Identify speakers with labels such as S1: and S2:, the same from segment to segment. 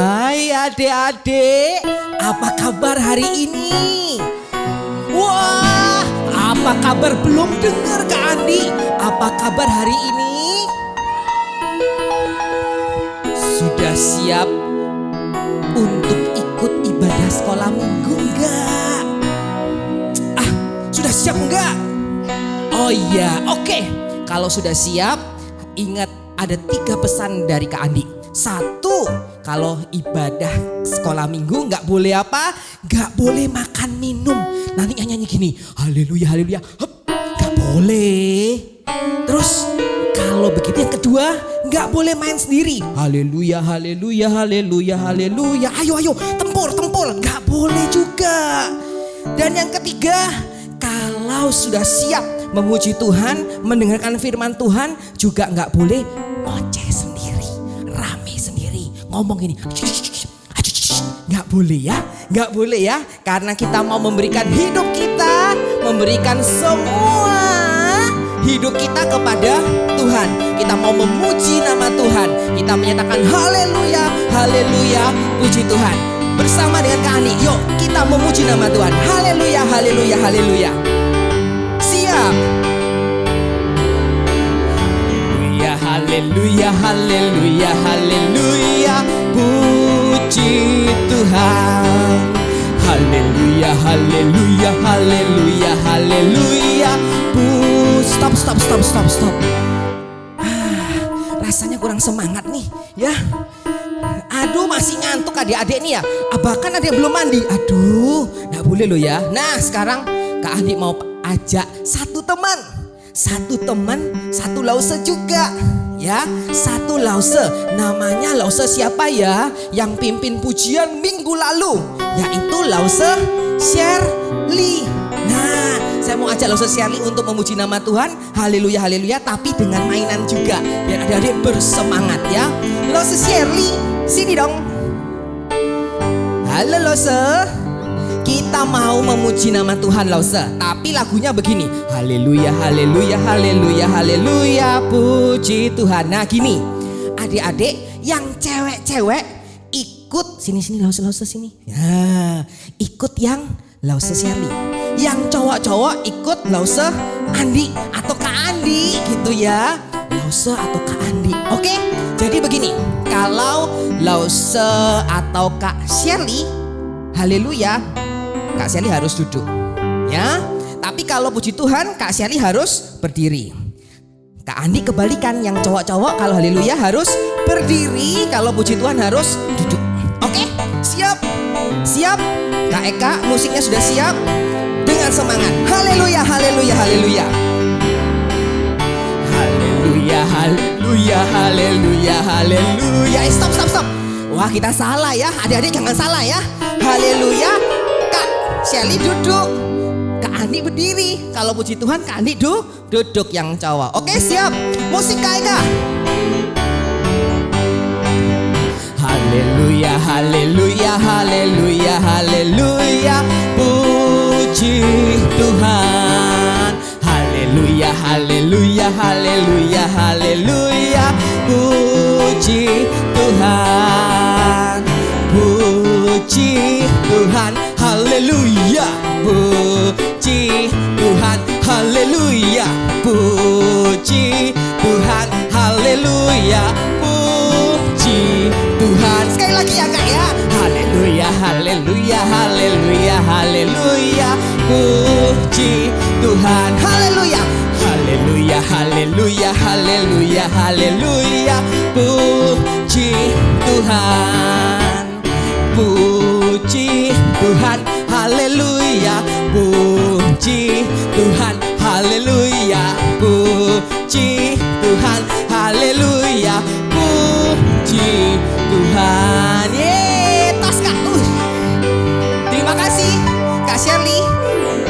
S1: Hai adik-adik, apa kabar hari ini? Wah, apa kabar belum dengar Kak Andi? Apa kabar hari ini? Sudah siap untuk ikut ibadah sekolah minggu enggak? Sudah siap enggak? Oh iya, oke. Kalau sudah siap, ingat ada 3 pesan dari Kak Andi. 1, kalau ibadah sekolah minggu nggak boleh apa? Nggak boleh makan minum. Nanti nyanyi gini, haleluya haleluya, nggak boleh. Terus kalau begitu yang kedua, nggak boleh main sendiri. Haleluya haleluya haleluya haleluya. Ayo ayo, tempur tempur, nggak boleh juga. Dan yang ketiga, kalau sudah siap memuji Tuhan, mendengarkan firman Tuhan, juga nggak boleh ngoceh sendiri, rame sendiri, ngomong gini, nggak boleh ya, nggak boleh ya, karena kita mau memberikan hidup kita, memberikan semua hidup kita kepada Tuhan. Kita mau memuji nama Tuhan, kita menyatakan haleluya, haleluya, puji Tuhan. Bersama dengan Kak Ani, yuk kita memuji nama Tuhan. Haleluya, haleluya, haleluya. Siap. Haleluya, haleluya, haleluya, puji Tuhan. Haleluya, haleluya, haleluya, haleluya. Stop. Rasanya kurang semangat nih, ya. Aduh, masih ngantuk adik-adik nih ya. Bahkan ada yang belum mandi. Aduh, nggak boleh loh ya. Nah, sekarang Kak Andi mau ajak satu teman, satu lause juga. Ya, satu lause, namanya lause siapa ya? Yang pimpin pujian minggu lalu, yaitu lause Shirley. Nah, saya mau ajak lause Shirley untuk memuji nama Tuhan. Haleluya, haleluya, tapi dengan mainan juga, biar adik-adik bersemangat ya. Lause Shirley, sini dong. Halo lause, kita mau memuji nama Tuhan lause, tapi lagunya begini. Haleluya, haleluya, haleluya, haleluya, puji Tuhan. Nah gini, adik-adik yang cewek-cewek ikut sini lause sini. Nah, ikut yang lause Shirley. Yang cowok-cowok ikut lause Andi atau Kak Andi gitu ya. Lause atau Kak Andi. Oke, jadi begini. Kalau lause atau Kak Shirley, haleluya, Kak Shirley harus duduk, ya. Tapi kalau puji Tuhan, Kak Shirley harus berdiri. Kak Andi kebalikan, yang cowok-cowok kalau haleluya harus berdiri, kalau puji Tuhan harus duduk. Oke, siap? Siap? Kak Eka, musiknya sudah siap? Dengan semangat. Haleluya, haleluya, haleluya. Haleluya, haleluya, haleluya, haleluya. Stop. Wah, kita salah ya. Adik-adik jangan salah ya. Haleluya. Kak Shirley duduk, Kak Andi berdiri. Kalau puji Tuhan Kak Andi duduk yang cowok. Oke, siap. Musik Kak Eka. Haleluya, haleluya, haleluya, haleluya, puji Tuhan. Haleluya, haleluya, haleluya, haleluya, puji Tuhan. Puji Tuhan, haleluya, puji Tuhan, haleluya, puji Tuhan, haleluya, puji Tuhan. Sekali lagi ya Kak ya. Haleluya, haleluya, haleluya, haleluya, puji Tuhan, haleluya. Haleluya, haleluya, haleluya, haleluya, puji Tuhan. Puji Tuhan, haleluya, puji Tuhan, haleluya, puji Tuhan, haleluya, puji Tuhan. Tos Kak. Terima kasih Kak Shirley.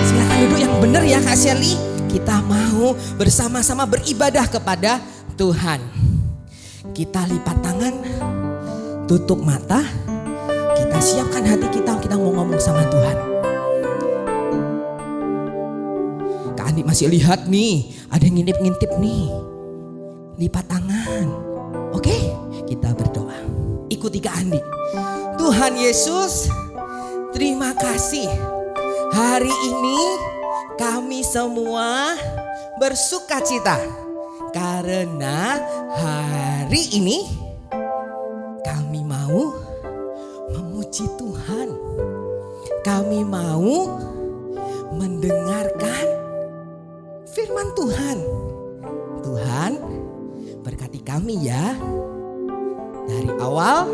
S1: Silakan duduk yang benar ya Kak Shirley. Kita mau bersama-sama beribadah kepada Tuhan. Kita lipat tangan, tutup mata. Kita siapkan hati kita mau ngomong sama Tuhan. Kak Andi masih lihat nih, ada yang ngintip-ngintip nih. Lipat tangan. Oke, kita berdoa. Ikuti mengikuti Kak Andi. Tuhan Yesus, terima kasih. Hari ini kami semua bersuka cita karena hari ini kami mau memuji Tuhan. Kami mau mendengarkan firman Tuhan. Tuhan, berkati kami ya, dari awal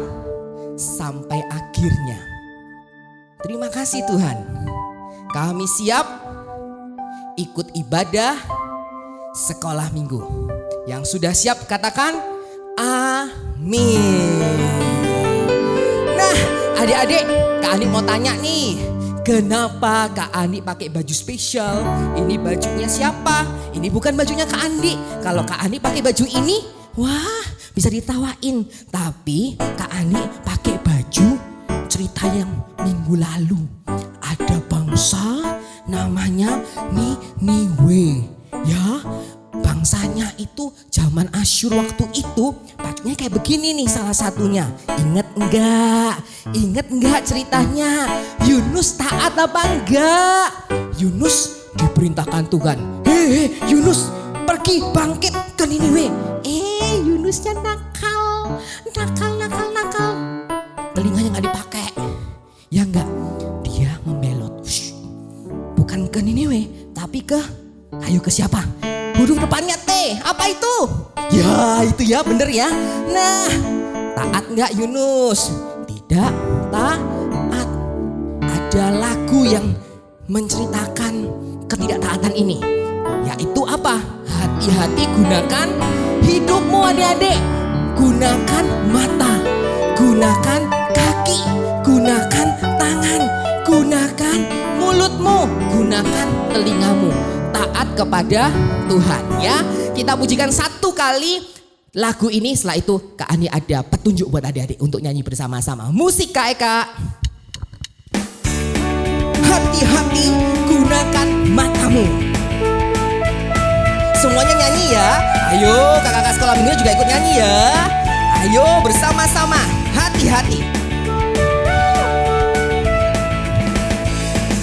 S1: sampai akhirnya. Terima kasih Tuhan. Kami siap ikut ibadah sekolah minggu. Yang sudah siap katakan amin. Nah, adik-adik, Kak Andi mau tanya nih, kenapa Kak Andi pakai baju spesial? Ini bajunya siapa? Ini bukan bajunya Kak Andi. Kalau Kak Andi pakai baju ini, wah, bisa ditawain. Tapi Kak Andi pakai baju cerita yang minggu lalu. Ada bangsa namanya Niniwe. Ya, bangsanya itu zaman Asyur waktu itu pakai kayak begini nih salah satunya. Ingat enggak? Ingat enggak ceritanya? Yunus taat apa enggak? Yunus diperintahkan Tuhan. Hei Yunus, pergi bangkit ke Niniwe. Yunusnya nakal. Telinganya nggak dipakai. Ya enggak? Dia membelot. Bukan ke Niniwe, tapi ayo ke siapa? Huruf depannya T. Apa itu? Ya itu ya, bener ya. Nah, taat nggak Yunus? Tidak taat. Ada lagu yang menceritakan ketidaktaatan ini, yaitu apa? Hati-hati gunakan hidupmu adik-adik. Gunakan mata, gunakan kaki, gunakan tangan, gunakan mulutmu, gunakan telingamu. Taat kepada Tuhan ya. Kita pujikan satu kali lagu ini. Setelah itu Kak Andi ada petunjuk buat adik-adik untuk nyanyi bersama-sama. Musik Kak Eka. Hati-hati gunakan matamu. Semuanya nyanyi ya. Ayo kakak-kakak sekolah minggu juga ikut nyanyi ya. Ayo bersama-sama. Hati-hati.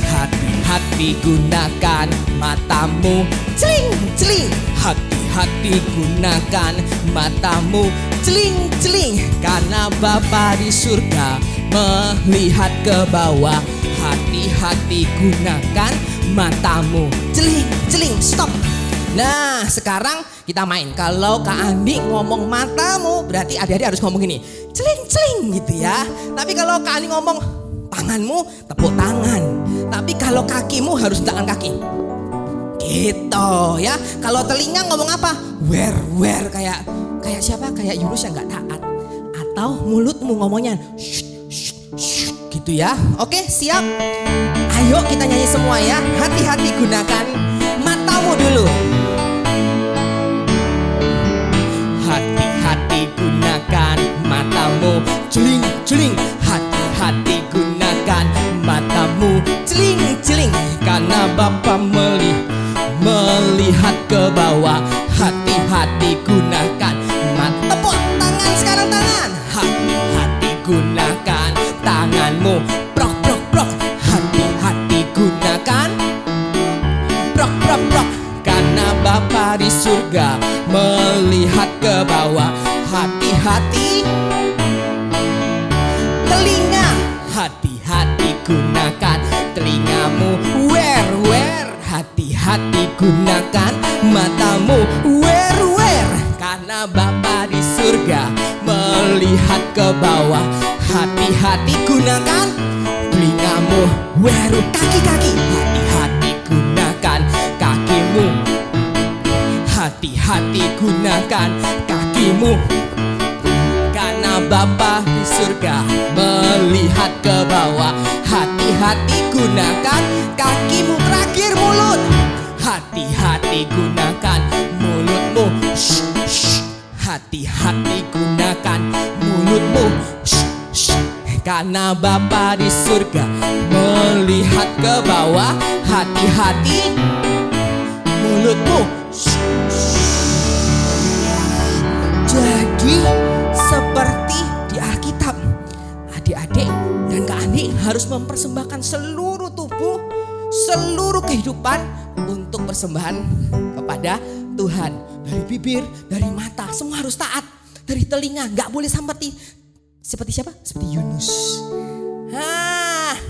S1: Hati-hati gunakan matamu. Celing, celing. Hati-hati gunakan matamu. Celing, celing. Karena Bapa di surga melihat ke bawah. Hati-hati gunakan matamu. Celing, celing. Stop. Nah sekarang kita main. Kalau Kak Andi ngomong matamu, berarti adik-adik harus ngomong gini, celing celing gitu ya. Tapi kalau Kak Andi ngomong tanganmu, tepuk tangan. Tapi kalau kakimu harus tangan kaki gitu ya. Kalau telinga ngomong apa? Wer kayak siapa? Kayak Yunus yang gak taat. Atau mulutmu ngomongnya shh, shh, shh, gitu ya. Oke siap? Ayo kita nyanyi semua ya. Hati-hati gunakan matamu dulu. Hati-hati gunakan matamu. Celing, celing. Hati-hati gunakan matamu. Celing, celing. Karena Bapa melihat ke bawah. Hati-hati gunakan mata. Tepuk tangan sekarang tangan. Hati-hati gunakan tanganmu. Prok, prok, prok. Hati-hati gunakan. Prok, prok, prok. Karena Bapa di surga melihat ke bawah. Hati-hati telinga. Hati-hati gunakan telingamu. Wer. Hati-hati gunakan matamu. Wer. Karena Bapa di surga melihat ke bawah. Hati-hati gunakan telingamu. Wer. Kaki-kaki. Hati-hati gunakan kakimu. Hati-hati gunakan kakimu. Karena Bapa di surga melihat ke bawah. Hati-hati gunakan kakimu. Terakhir mulut. Hati-hati gunakan mulutmu. Shh, shh. Hati-hati gunakan mulutmu. Shh, shh. Karena Bapa di surga melihat ke bawah. Hati-hati mulutmu. Shh, shh. Jadi seperti di Alkitab, harus mempersembahkan seluruh tubuh, seluruh kehidupan untuk persembahan kepada Tuhan. Dari bibir, dari mata, semua harus taat. Dari telinga, gak boleh seperti siapa? Seperti Yunus.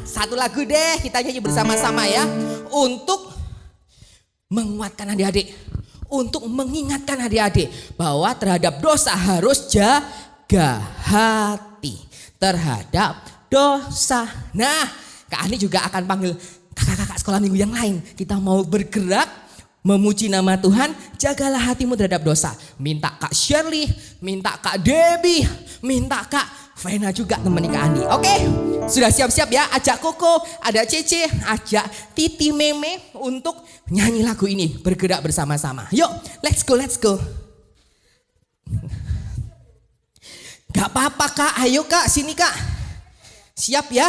S1: Satu lagu deh kita nyanyi bersama-sama ya. Untuk menguatkan adik-adik, untuk mengingatkan adik-adik bahwa terhadap dosa harus jaga hati terhadap dosa. Nah, Kak Ani juga akan panggil kakak-kakak sekolah minggu yang lain. Kita mau bergerak memuji nama Tuhan, jagalah hatimu terhadap dosa. Minta Kak Shirley, minta Kak Debbie, minta Kak Vena juga temani Kak Andi. Oke, sudah siap-siap ya? Ajak Koko, ada Cece, ajak Titi Meme untuk nyanyi lagu ini. Bergerak bersama-sama. Yuk, let's go. Gak apa-apa Kak, ayo Kak, sini Kak. Siap ya?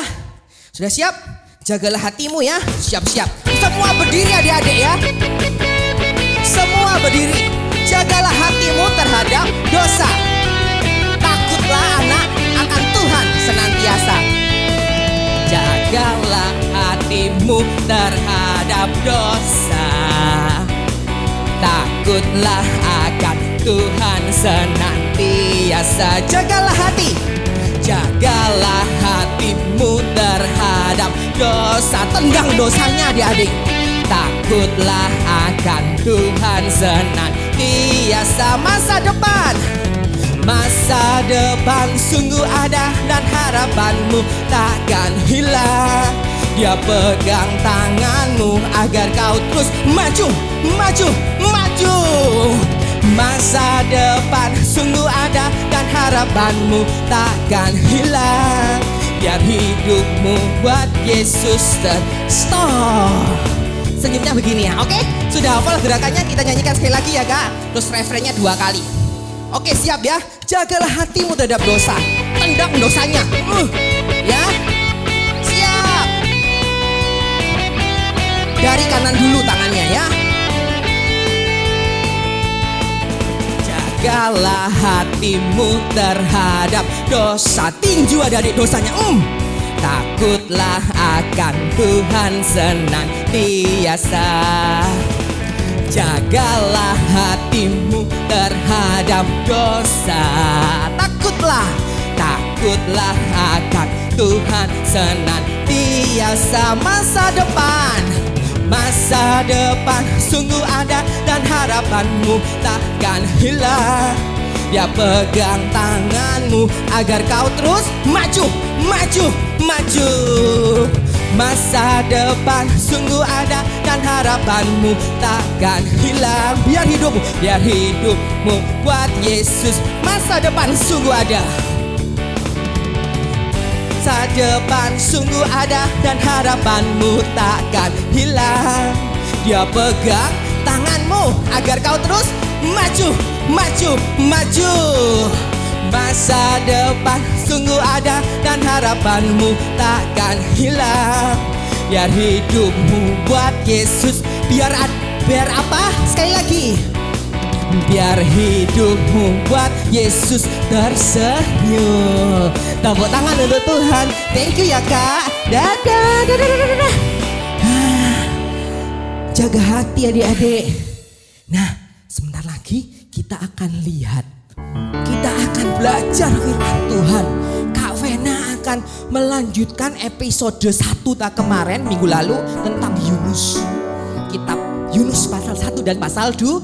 S1: Sudah siap? Jagalah hatimu ya, siap-siap. Semua berdiri adik-adik ya. Semua berdiri. Jagalah hatimu terhadap dosa. Takutlah anak akan Tuhan senantiasa. Jagalah hatimu terhadap dosa. Takutlah akan Tuhan senantiasa. Jagalah hati. Jagalah hatimu terhadap dosa. Tendang dosanya adik-adik. Takutlah akan Tuhan senantiasa. Masa depan, masa depan sungguh ada dan harapanmu takkan hilang. Dia pegang tanganmu agar kau terus maju. Masa depan sungguh ada dan harapanmu takkan hilang. Biar hidupmu buat Yesus stop. Senyumnya begini ya, oke? Sudah hafal gerakannya, kita nyanyikan sekali lagi ya Kak. Terus refrennya 2 kali. Oke, siap ya? Jagalah hatimu terhadap dosa. Tendang dosanya. Ya. Siap. Dari kanan dulu tangannya ya. Jagalah hatimu terhadap dosa. Tinju adik-adik dosanya. Takutlah akan Tuhan senantiasa. Jagalah hatimu terhadap dosa. Takutlah akan Tuhan senantiasa. Masa depan sungguh ada dan harapanmu takkan hilang. Dia pegang tanganmu agar kau terus maju. Masa depan sungguh ada dan harapanmu takkan hilang. Biar hidupmu buat Yesus. Masa depan sungguh ada. Masa depan sungguh ada dan harapanmu takkan hilang. Dia pegang tanganmu agar kau terus maju. Masa depan sungguh ada dan harapanmu takkan hilang. Biar hidupmu buat Yesus. Biar apa? Sekali lagi. Biar hidupmu buat Yesus tersenyum. Tepuk tangan untuk Tuhan. Thank you ya Kak. Dadah. Jaga hati adik-adik. Nah, sebentar lagi kita akan lihat. Kita akan belajar firman Tuhan. Kak Vena akan melanjutkan episode 1 kemarin minggu lalu tentang Yunus. Kitab Yunus pasal 1 dan pasal 2.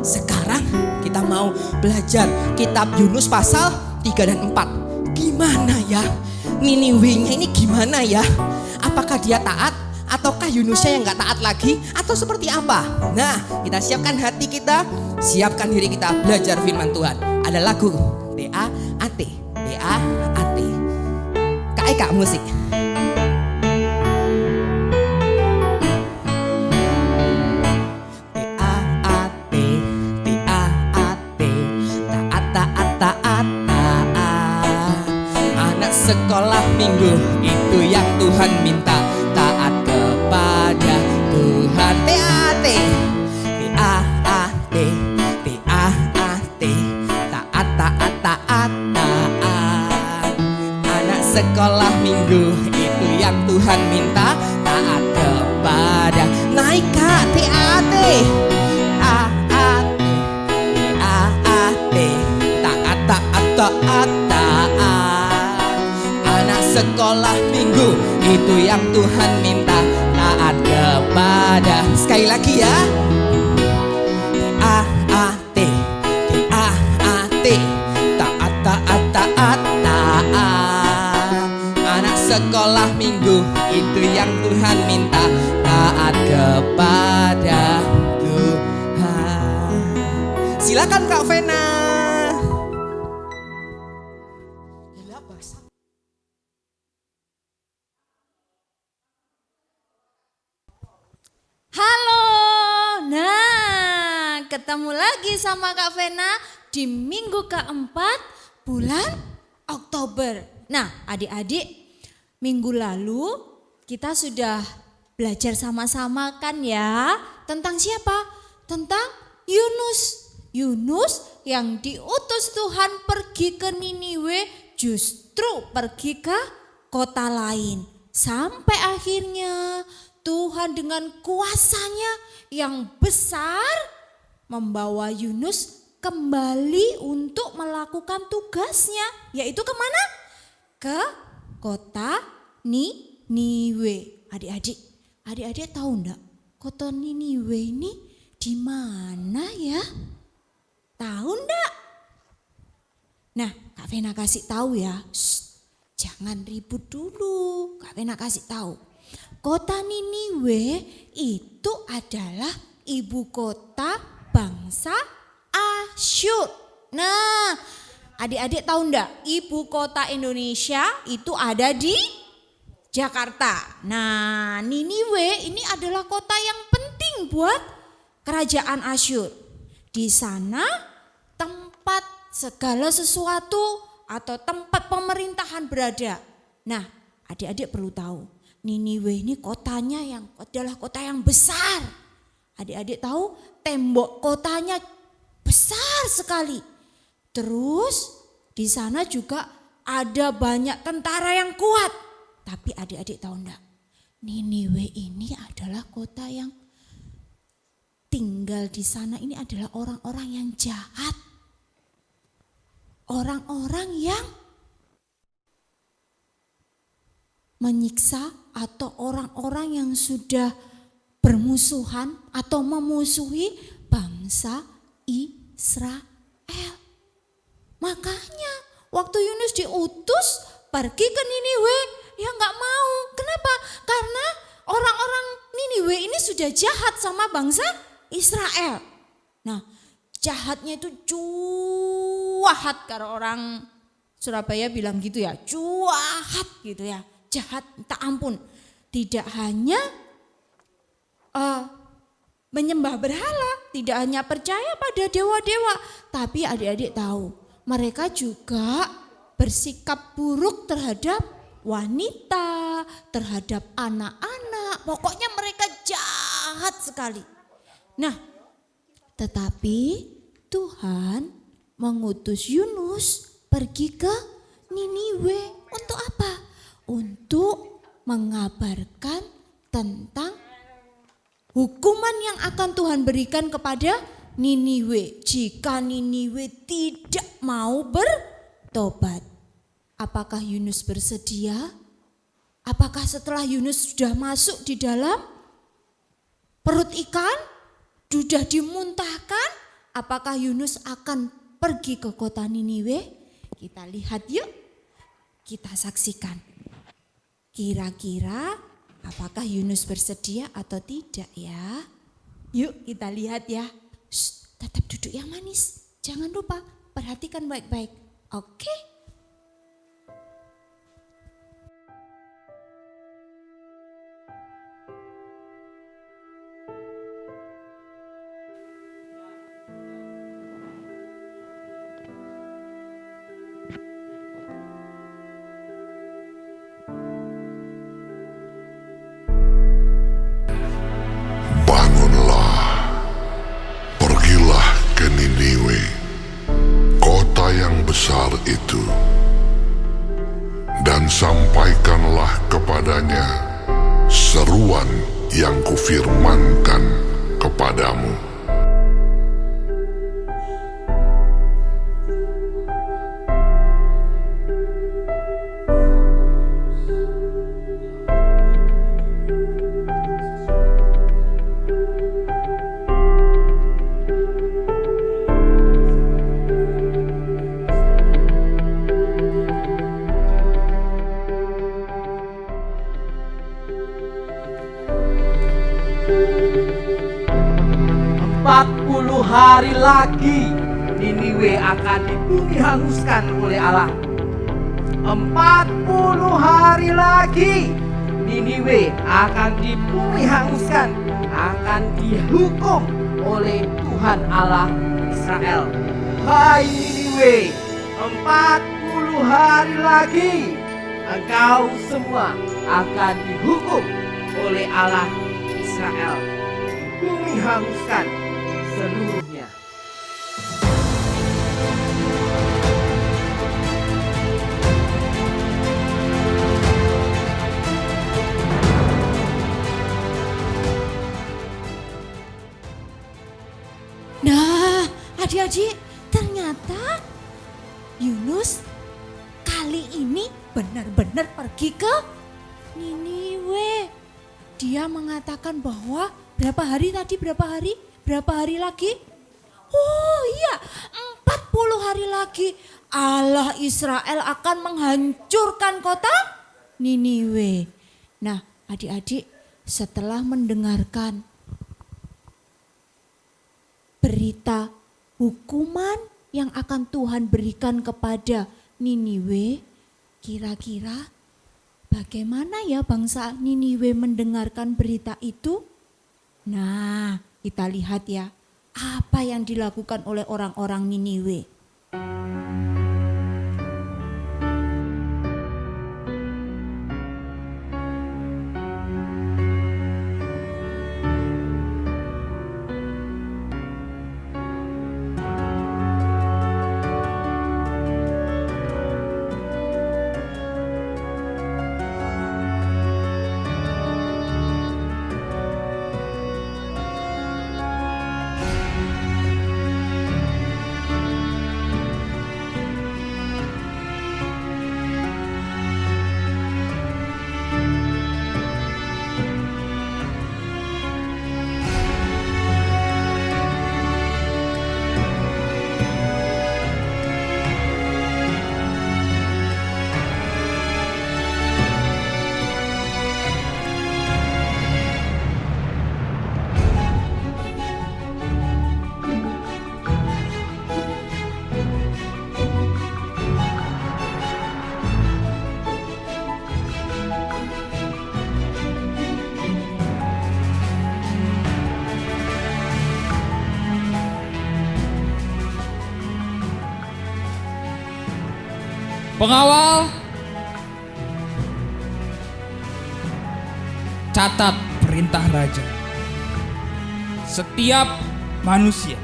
S1: Sekarang kita mau belajar kitab Yunus pasal 3 dan 4. Gimana ya? Niniwenya ini gimana ya? Apakah dia taat? Ataukah Yunusnya yang gak taat lagi? Atau seperti apa? Nah, kita siapkan hati kita, siapkan diri kita belajar firman Tuhan. Ada lagu D-A-A-T. Kak Eka musik. Taat. Anak sekolah minggu itu yang Tuhan minta. Taat kepada Tuhan. Taat. Taat. Anak sekolah minggu itu itu yang Tuhan minta. Taat kepada, naik Kak, TAT, taat, taat, taat, taat, taat. Anak sekolah minggu itu yang Tuhan minta. Taat kepada, sekali lagi ya, taat, taat, taat, taat, taat, taat. Anak sekolah minggu itu yang Tuhan minta. Taat kepada Tuhan. Silakan Kak Vena.
S2: Halo, nah ketemu lagi sama Kak Vena di minggu keempat bulan Oktober. Nah adik-adik, minggu lalu kita sudah belajar sama-sama kan ya, tentang siapa? Tentang Yunus. Yunus yang diutus Tuhan pergi ke Niniwe, justru pergi ke kota lain. Sampai akhirnya Tuhan dengan kuasanya yang besar membawa Yunus kembali untuk melakukan tugasnya, yaitu kemana? Ke kota Niniwe. Adik-adik tahu enggak kota Niniwe ini di mana ya? Tahu enggak? Nah, Kak Vena kasih tahu ya. Jangan ribut dulu. Kak Vena kasih tahu. Kota Niniwe itu adalah ibu kota bangsa Asyur. Nah, adik-adik tahu enggak? Ibu kota Indonesia itu ada di Jakarta. Nah, Niniwe ini adalah kota yang penting buat kerajaan Asyur. Di sana tempat segala sesuatu atau tempat pemerintahan berada. Nah, adik-adik perlu tahu, Niniwe ini kotanya yang adalah kota yang besar. Adik-adik tahu tembok kotanya besar sekali. Terus di sana juga ada banyak tentara yang kuat. Tapi adik-adik tahu enggak? Niniwe ini adalah kota yang tinggal di sana ini adalah orang-orang yang jahat. Orang-orang yang menyiksa atau orang-orang yang sudah bermusuhan atau memusuhi bangsa Israel. Makanya waktu Yunus diutus pergi ke Niniwe, ya nggak mau. Kenapa? Karena orang-orang Niniwe ini sudah jahat sama bangsa Israel. Nah, jahatnya itu cuahat, kalau orang Surabaya bilang gitu ya, cuahat gitu ya. Jahat tak ampun. Tidak hanya menyembah berhala, tidak hanya percaya pada dewa-dewa, tapi adik-adik tahu mereka juga bersikap buruk terhadap wanita, terhadap anak-anak. Pokoknya mereka jahat sekali. Nah, tetapi Tuhan mengutus Yunus pergi ke Niniwe untuk apa? Untuk mengabarkan tentang hukuman yang akan Tuhan berikan kepada Niniwe jika Niniwe tidak mau bertobat. Apakah Yunus bersedia? Apakah setelah Yunus sudah masuk di dalam perut ikan, sudah dimuntahkan, apakah Yunus akan pergi ke kota Niniwe? Kita lihat yuk, kita saksikan. Kira-kira apakah Yunus bersedia atau tidak ya? Yuk kita lihat ya. Shh, tetap duduk yang manis. Jangan lupa perhatikan baik-baik. Oke?
S3: Besar itu sampaikanlah kepadanya seruan yang kufirmankan kepadamu.
S4: Hari lagi Niniwe akan dibumi hanguskan oleh Allah. 40 hari lagi Niniwe akan dibumi hanguskan, akan dihukum oleh Tuhan Allah Israel. Hai Niniwe, 40 hari lagi engkau semua akan dihukum oleh Allah Israel. Bumi hanguskan seluruhnya.
S2: Nah, adik-adik, ternyata Yunus kali ini benar-benar pergi ke Niniwe. Dia mengatakan bahwa berapa hari tadi, berapa hari lagi? Oh iya, 40 hari lagi Allah Israel akan menghancurkan kota Niniwe. Nah, adik-adik, setelah mendengarkan berita hukuman yang akan Tuhan berikan kepada Niniwe, kira-kira bagaimana ya bangsa Niniwe mendengarkan berita itu? Nah, kita lihat ya, apa yang dilakukan oleh orang-orang Niniwe.
S5: Pengawal, catat perintah raja. Setiap manusia,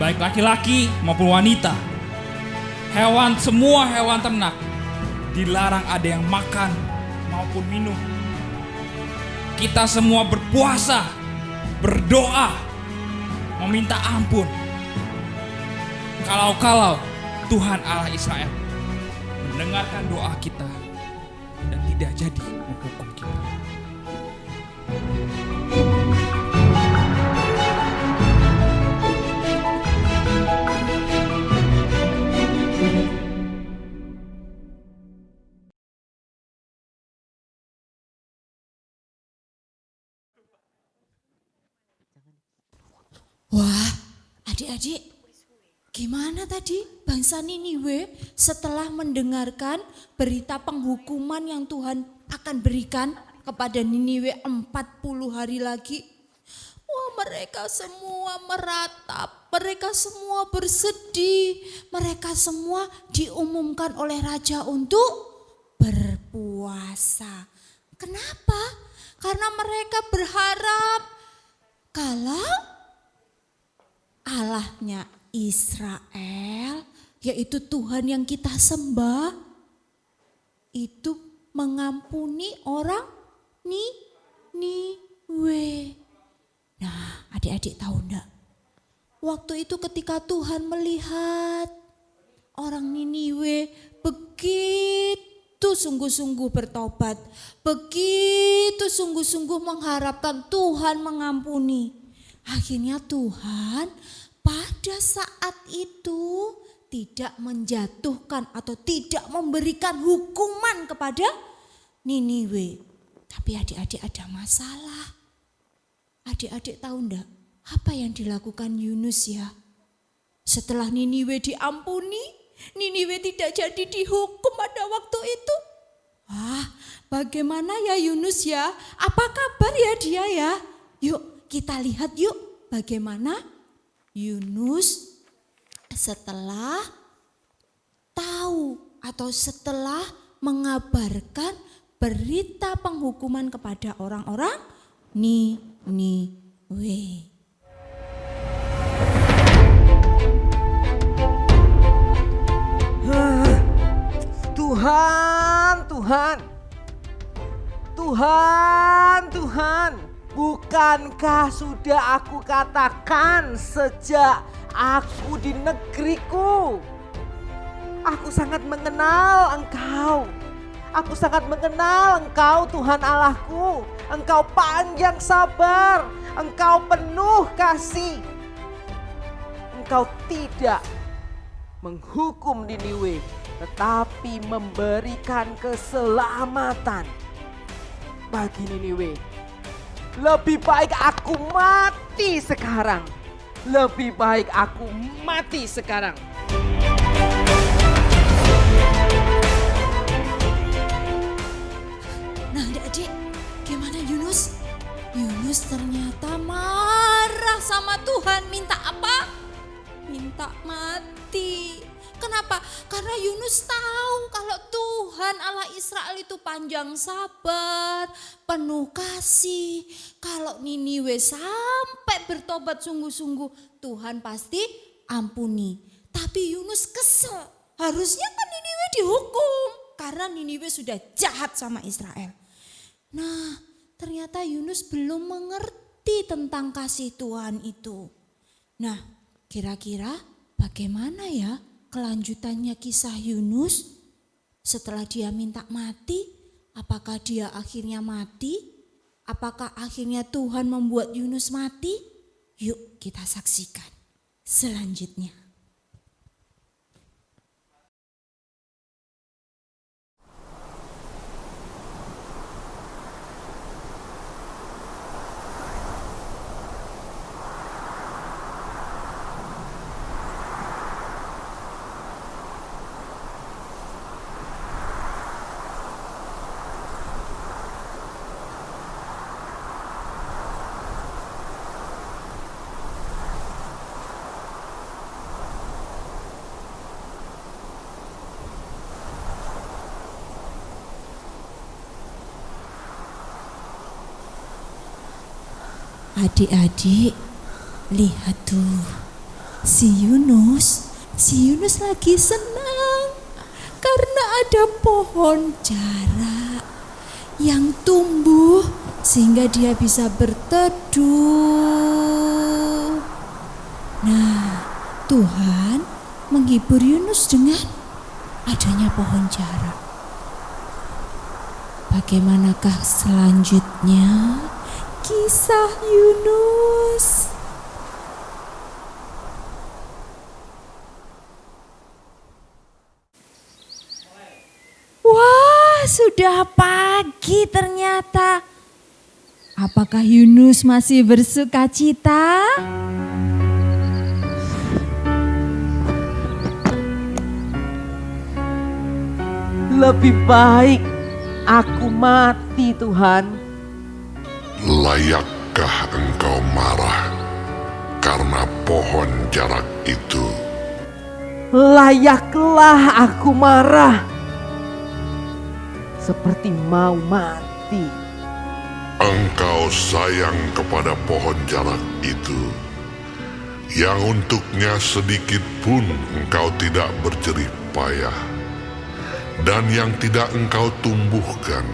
S5: baik laki-laki maupun wanita, semua hewan ternak, dilarang ada yang makan maupun minum. Kita semua berpuasa, berdoa, meminta ampun. Kalau Tuhan Allah Israel mendengarkan doa kita dan tidak jadi menghukum kita.
S2: Wah, adik-adik, gimana tadi bangsa Niniwe setelah mendengarkan berita penghukuman yang Tuhan akan berikan kepada Niniwe 40 hari lagi? Wah, mereka semua meratap, mereka semua bersedih, mereka semua diumumkan oleh raja untuk berpuasa. Kenapa? Karena mereka berharap kalau Allahnya Israel, yaitu Tuhan yang kita sembah, itu mengampuni orang Niniwe. Nah, adik-adik tahu enggak? Waktu itu ketika Tuhan melihat orang Niniwe begitu sungguh-sungguh bertobat, begitu sungguh-sungguh mengharapkan Tuhan mengampuni. Akhirnya Tuhan pada saat itu tidak menjatuhkan atau tidak memberikan hukuman kepada Niniwe. Tapi adik-adik ada masalah. Adik-adik tahu enggak apa yang dilakukan Yunus ya? Setelah Niniwe diampuni, Niniwe tidak jadi dihukum pada waktu itu. Wah, bagaimana ya Yunus ya? Apa kabar ya dia ya? Yuk kita lihat yuk bagaimana Yunus setelah tahu atau setelah mengabarkan berita penghukuman kepada orang-orang Niniwe.
S4: Tuhan, bukankah sudah aku katakan sejak aku di negeriku? Aku sangat mengenal Engkau. Aku sangat mengenal Engkau Tuhan Allahku. Engkau panjang sabar, Engkau penuh kasih. Engkau tidak menghukum Niniwe, tetapi memberikan keselamatan bagi Niniwe. Lebih baik aku mati sekarang. Lebih baik aku mati sekarang.
S2: Nah adik-adik, gimana Yunus? Yunus ternyata marah sama Tuhan, minta apa? Minta mati. Kenapa? Karena Yunus tahu kalau Tuhan Allah Israel itu panjang sabar, penuh kasih. Kalau Niniwe sampai bertobat sungguh-sungguh, Tuhan pasti ampuni. Tapi Yunus kesel, harusnya kan Niniwe dihukum karena Niniwe sudah jahat sama Israel. Nah, ternyata Yunus belum mengerti tentang kasih Tuhan itu. Nah, kira-kira bagaimana ya kelanjutannya kisah Yunus setelah dia minta mati? Apakah dia akhirnya mati? Apakah akhirnya Tuhan membuat Yunus mati? Yuk kita saksikan selanjutnya. Adik-adik, lihat tuh, si Yunus lagi senang karena ada pohon jara yang tumbuh sehingga dia bisa berteduh. Nah, Tuhan menghibur Yunus dengan adanya pohon jara. Bagaimanakah selanjutnya kisah Yunus? Wah, sudah pagi ternyata. Apakah Yunus masih bersuka cita?
S4: Lebih baik aku mati, Tuhan.
S3: Layakkah engkau marah karena pohon jarak itu?
S4: Layaklah aku marah, seperti mau mati.
S3: Engkau sayang kepada pohon jarak itu, yang untuknya sedikit pun engkau tidak berjerih payah, dan yang tidak engkau tumbuhkan,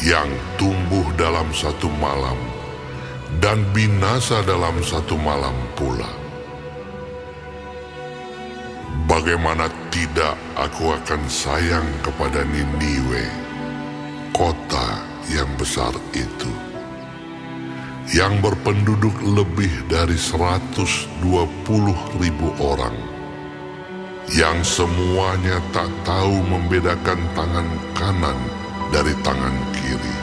S3: yang tumbuh dalam satu malam dan binasa dalam satu malam pula. Bagaimana tidak aku akan sayang kepada Niniwe, kota yang besar itu, yang berpenduduk lebih dari 120.000 orang, yang semuanya tak tahu membedakan tangan kanan dari tangan kiri,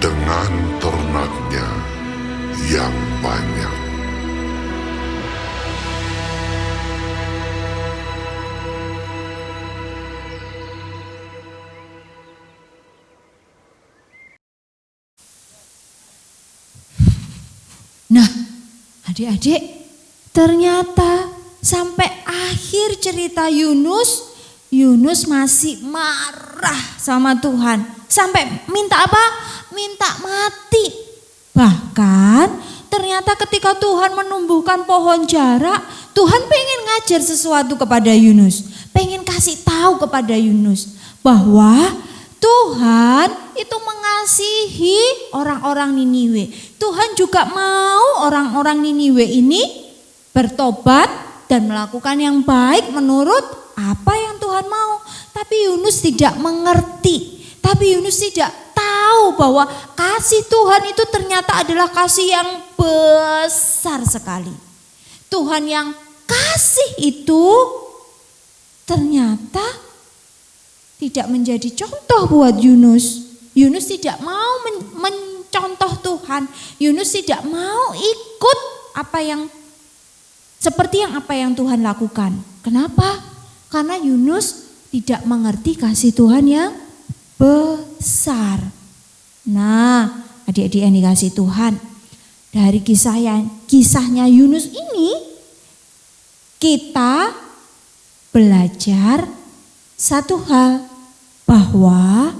S3: dengan ternaknya yang banyak.
S2: Nah, adik-adik, ternyata sampai akhir cerita Yunus masih marah sama Tuhan. Sampai minta apa? Minta mati. Bahkan ternyata ketika Tuhan menumbuhkan pohon jarak, Tuhan pengen ngajar sesuatu kepada Yunus. Pengen kasih tahu kepada Yunus bahwa Tuhan itu mengasihi orang-orang Niniwe. Tuhan juga mau orang-orang Niniwe ini bertobat dan melakukan yang baik menurut apa yang Tuhan mau. Tapi Yunus tidak mengerti. Tapi Yunus tidak tahu bahwa kasih Tuhan itu ternyata adalah kasih yang besar sekali. Tuhan yang kasih itu ternyata tidak menjadi contoh buat Yunus. Yunus tidak mau mencontoh Tuhan. Yunus tidak mau ikut seperti apa yang Tuhan lakukan. Kenapa? Karena Yunus tidak mengerti kasih Tuhan yang besar. Nah, adik-adik yang dikasih Tuhan, dari kisahnya Yunus ini kita belajar satu hal, bahwa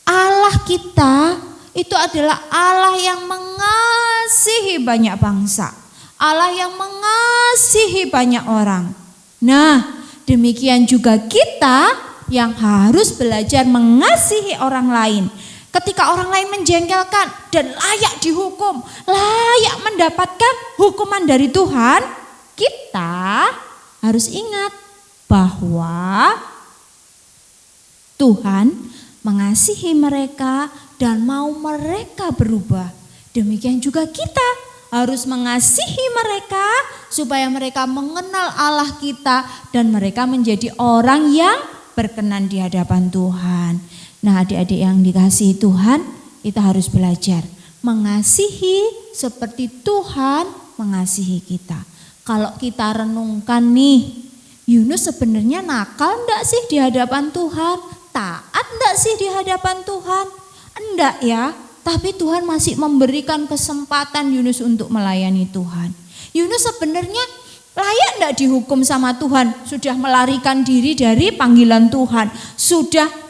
S2: Allah kita itu adalah Allah yang mengasihi banyak bangsa, Allah yang mengasihi banyak orang. Nah, demikian juga kita yang harus belajar mengasihi orang lain. Ketika orang lain menjengkelkan dan layak dihukum, layak mendapatkan hukuman dari Tuhan, kita harus ingat bahwa Tuhan mengasihi mereka dan mau mereka berubah. Demikian juga kita harus mengasihi mereka supaya mereka mengenal Allah kita dan mereka menjadi orang yang berkenan di hadapan Tuhan. Nah, adik-adik yang dikasihi Tuhan, kita harus belajar mengasihi seperti Tuhan mengasihi kita. Kalau kita renungkan nih, Yunus sebenarnya nakal enggak sih di hadapan Tuhan? Taat enggak sih di hadapan Tuhan? Enggak ya, tapi Tuhan masih memberikan kesempatan Yunus untuk melayani Tuhan. Yunus sebenarnya layak enggak dihukum sama Tuhan? Sudah melarikan diri dari panggilan Tuhan, sudah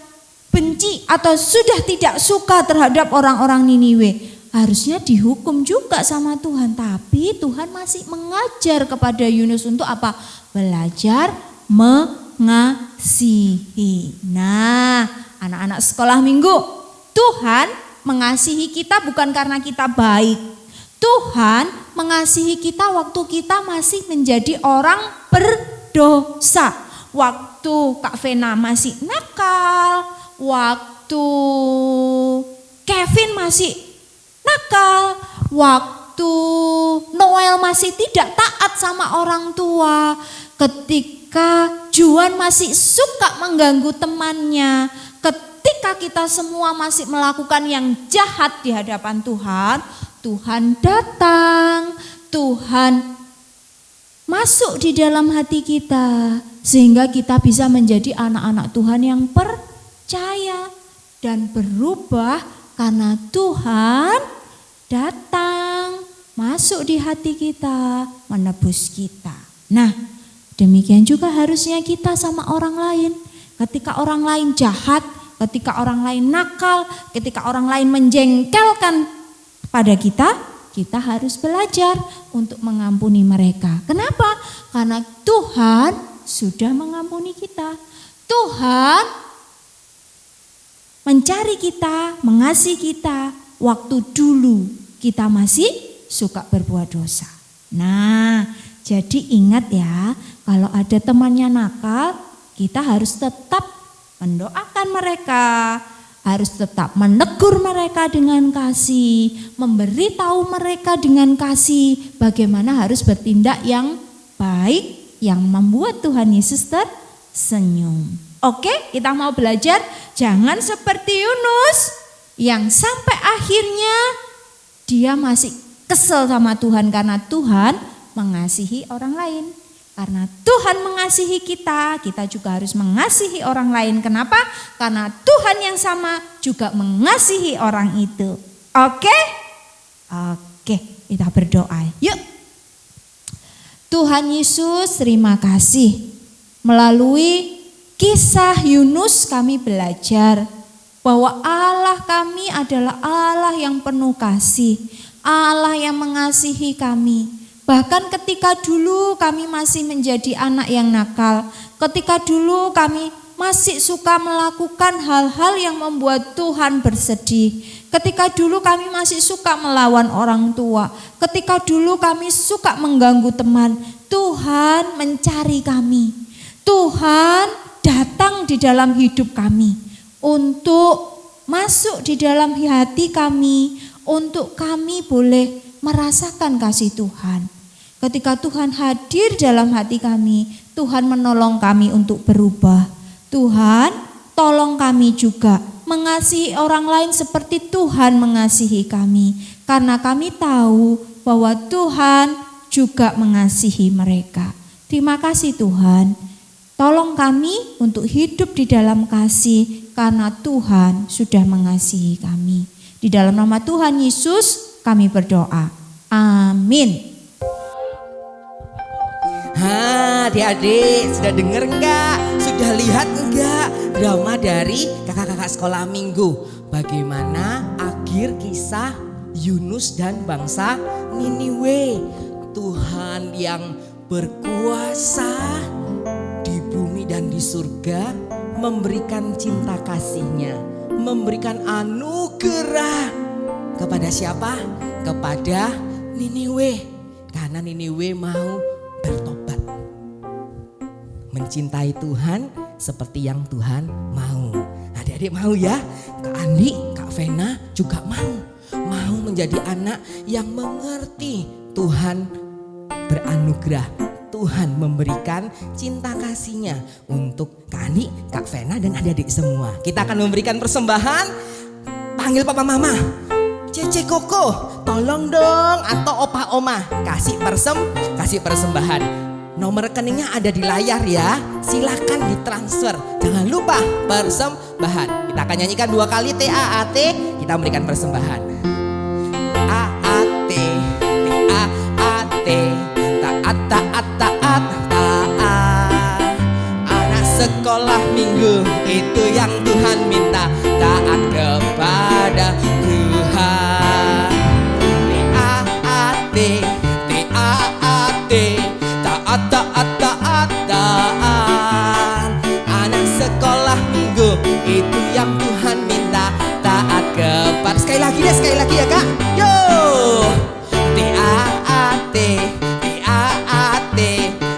S2: benci atau sudah tidak suka terhadap orang-orang Niniwe. Harusnya dihukum juga sama Tuhan, tapi Tuhan masih mengajar kepada Yunus untuk apa? Belajar mengasihi. Nah, anak-anak sekolah minggu, Tuhan mengasihi kita bukan karena kita baik. Tuhan mengasihi kita waktu kita masih menjadi orang berdosa. Waktu Kak Vena masih nakal, waktu Kevin masih nakal, waktu Noel masih tidak taat sama orang tua, ketika Juan masih suka mengganggu temannya, ketika kita semua masih melakukan yang jahat di hadapan Tuhan, Tuhan datang, Tuhan masuk di dalam hati kita sehingga kita bisa menjadi anak-anak Tuhan yang percaya dan berubah karena Tuhan datang masuk di hati kita, menebus kita. Nah, demikian juga harusnya kita sama orang lain. Ketika orang lain jahat, ketika orang lain nakal, ketika orang lain menjengkelkan pada kita, kita harus belajar untuk mengampuni mereka. Kenapa? Karena Tuhan sudah mengampuni kita. Tuhan mencari kita, mengasihi kita waktu dulu kita masih suka berbuat dosa. Nah, jadi ingat ya, kalau ada temannya nakal, kita harus tetap mendoakan mereka, harus tetap menegur mereka dengan kasih, memberitahu mereka dengan kasih bagaimana harus bertindak yang baik yang membuat Tuhan Yesus tersenyum. Oke, kita mau belajar jangan seperti Yunus yang sampai akhirnya dia masih kesel sama Tuhan karena Tuhan mengasihi orang lain. Karena Tuhan mengasihi kita, kita juga harus mengasihi orang lain. Kenapa? Karena Tuhan yang sama juga mengasihi orang itu. Oke? Oke, kita berdoa. Yuk. Tuhan Yesus, terima kasih. Melalui kisah Yunus kami belajar bahwa Allah kami adalah Allah yang penuh kasih, Allah yang mengasihi kami. Bahkan ketika dulu kami masih menjadi anak yang nakal, ketika dulu kami masih suka melakukan hal-hal yang membuat Tuhan bersedih, ketika dulu kami masih suka melawan orang tua, ketika dulu kami suka mengganggu teman, Tuhan mencari kami. Tuhan datang di dalam hidup kami untuk masuk di dalam hati kami, untuk kami boleh merasakan kasih Tuhan. Ketika Tuhan hadir dalam hati kami, Tuhan menolong kami untuk berubah. Tuhan, tolong kami juga mengasihi orang lain seperti Tuhan mengasihi kami. Karena kami tahu bahwa Tuhan juga mengasihi mereka. Terima kasih Tuhan. Tolong kami untuk hidup di dalam kasih karena Tuhan sudah mengasihi kami. Di dalam nama Tuhan Yesus kami berdoa. Amin.
S1: Adik-adik sudah dengar enggak? Sudah lihat enggak drama dari kakak-kakak sekolah minggu? Bagaimana akhir kisah Yunus dan bangsa Niniwe. Tuhan yang berkuasa di bumi dan di surga memberikan cinta kasih-Nya, memberikan anugerah kepada siapa? Kepada Niniwe. Karena Niniwe mau bertobat, mencintai Tuhan seperti yang Tuhan mau. Adik-adik mau ya? Kak Andi, Kak Vena juga mau menjadi anak yang mengerti Tuhan beranugerah, Tuhan memberikan cinta kasih-Nya untuk Kak Andi, Kak Vena dan adik-adik semua. Kita akan memberikan persembahan. Panggil papa mama, Cece Koko, tolong dong, atau opa oma kasih persembahan. Nomor rekeningnya ada di layar ya. Silakan ditransfer. Jangan lupa persembahan. Kita akan nyanyikan 2 kali TAAT. Kita memberikan persembahan. AAT, TAAT, taat taat taat taat. Anak sekolah minggu itu yang Tuhan minta, taat kepada Tuhan. TAAT, TAAT, taat taat taat taat. Anak sekolah minggu itu yang Tuhan minta, taat kepada. Sekali lagi ya Kak. Yo. TAAT, TAAT,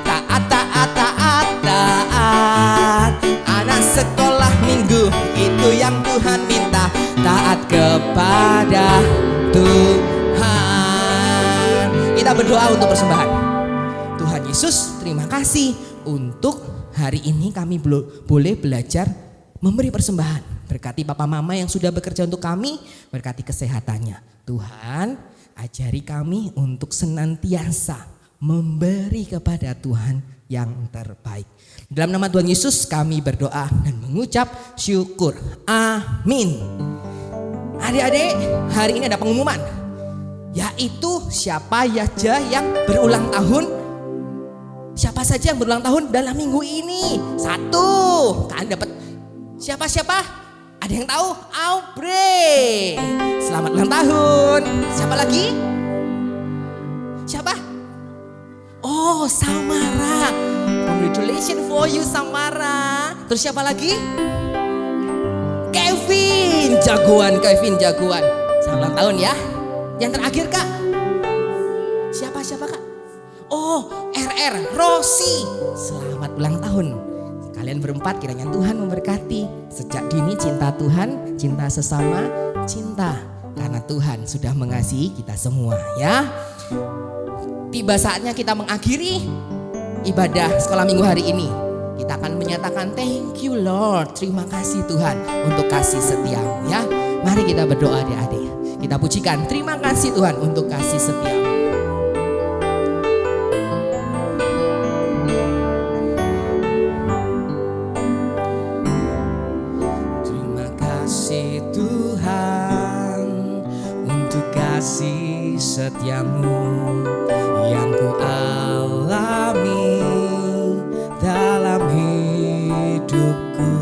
S1: taat taat taat taat. Anak sekolah minggu itu yang Tuhan minta, taat kepada Tuhan. Kita berdoa untuk persembahan. Tuhan Yesus, terima kasih untuk hari ini kami boleh belajar memberi persembahan. Berkati papa mama yang sudah bekerja untuk kami, berkati kesehatannya. Tuhan, ajari kami untuk senantiasa memberi kepada Tuhan yang terbaik. Dalam nama Tuhan Yesus kami berdoa dan mengucap syukur. Amin. Adik-adik, hari ini ada pengumuman, yaitu siapa saja yang berulang tahun. Siapa saja yang berulang tahun dalam minggu ini? 1, kalian dapat siapa? Ada yang tahu? Aubrey. Selamat ulang tahun. Siapa lagi? Siapa? Oh, Samara. Congratulations for you Samara. Terus siapa lagi? Kevin jagoan. Selamat ulang tahun ya. Yang terakhir Kak. Siapa Kak? Oh, RR, Rosi. Selamat ulang tahun. Kalian berempat kiranya Tuhan memberkati. Sejak dini cinta Tuhan, cinta sesama, cinta karena Tuhan sudah mengasihi kita semua ya. Tiba saatnya kita mengakhiri ibadah sekolah minggu hari ini. Kita akan menyatakan thank you Lord. Terima kasih Tuhan untuk kasih setiamu ya. Mari kita berdoa adik-adik. Kita pujikan terima kasih Tuhan untuk kasih setiamu. Terima kasih Tuhan untuk kasih setiamu yang ku alami dalam hidupku.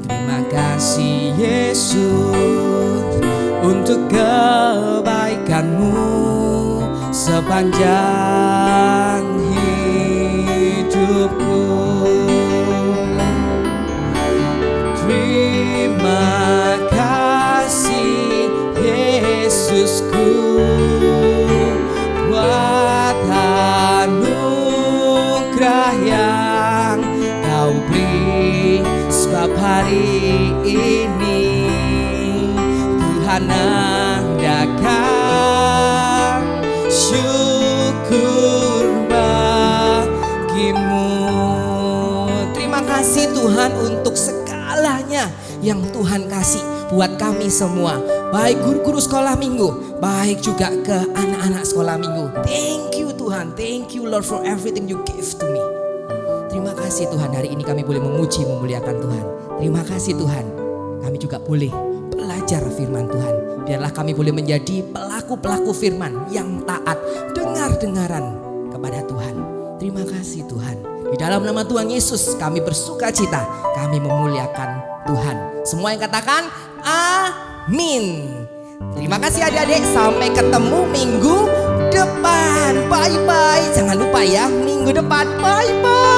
S1: Terima kasih Yesus untuk kebaikanmu sepanjang hidupku. Terima kasih Yesusku buat anugerah yang kau beri, sebab hari ini Tuhan adakan syukur bagimu. Terima kasih Tuhan untuk segalanya yang Tuhan kasih buat kami semua, baik guru-guru sekolah minggu, baik juga ke anak-anak sekolah minggu. Thank you Tuhan, thank you Lord for everything you give to me. Terima kasih Tuhan, hari ini kami boleh memuji memuliakan Tuhan. Terima kasih Tuhan, kami juga boleh belajar firman Tuhan. Biarlah kami boleh menjadi pelaku-pelaku firman yang taat, dengar-dengaran kepada Tuhan. Terima kasih Tuhan. Di dalam nama Tuhan Yesus kami bersuka cita, kami memuliakan Tuhan. Semua yang katakan amin. Terima kasih adik-adik, sampai ketemu minggu depan. Bye-bye. Jangan lupa ya, minggu depan bye-bye.